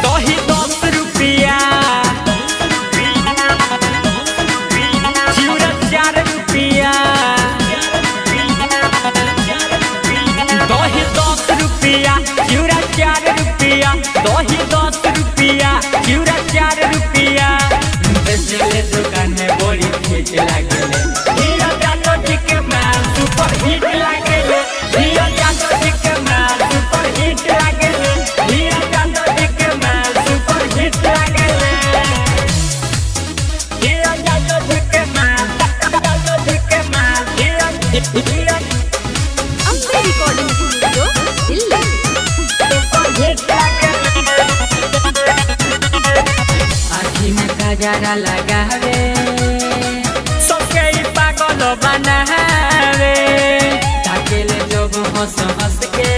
दही 10 रुपया चिउरा 4 रुपया बेचले दुकान में बड़ी ठीक लागेले हीरा जानो ठीक माल सुपर हिट लागेले हीरा जानो ठीक माल सुपर हिट लागेले हीरा जानो ठीक माल सुपर हिट लागेले हीरा जानो ठीक माल हीरा अपने recording studio Delhi super hit गजरा लगावे सबके पागल बनावे ताकेले जब हंस हंस के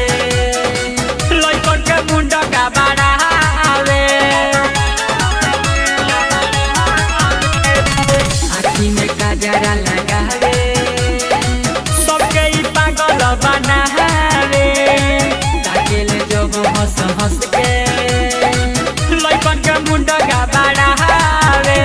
लइकन के मुंडा का बढ़ावे आँखी में गजरा लगावे सबके पागल बनावे ताकेले जब हंस हंस के लइकन के मुंडा का बढ़ावे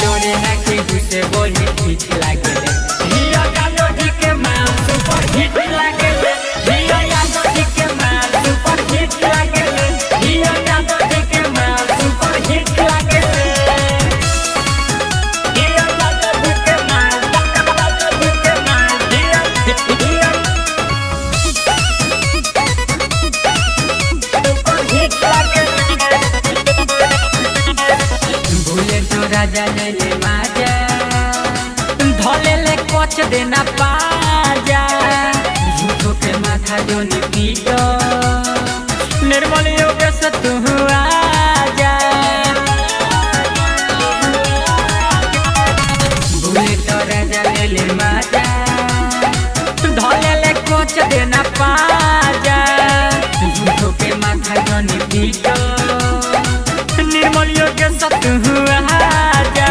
जोड़े ना के घुसे बोली ठीक लागेले हीरा जानो ठीक माल सुपर हिट लागेले हीरा जानो ठीक माल सुपर हिट लागेले हीरा जानो ठीक माल सुपर हिट लागेले हीरा जानो ठीक माल हीरा सुपर हिट लागेले भूले तो राजा ले माजा धोले ले कोच देना पाजा झूठो के माथा जो निपीटो निर्मल योग से तू आजा भूले तो राजा ले माजा धोले ले कोच देना पाजा झूठो के माथा जो निपीटो निर्मल योग से तू आजा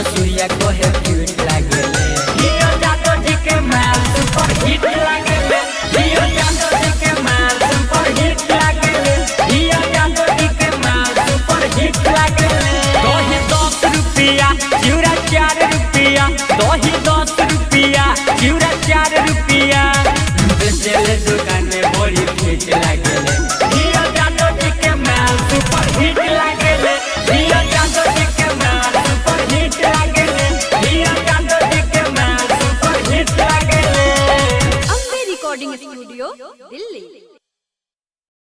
सूर्या को है क्यूट लागेले हीरा जानो ठीक माल सुपर हिट लागेले हीरा जानो ठीक माल सुपर हिट लागेले हीरा जानो ठीक माल सुपर हिट लागेले दही 10 रुपया चिउरा 4 रुपया दही 10 रुपया चिउरा 4 रुपया बेचले दुकान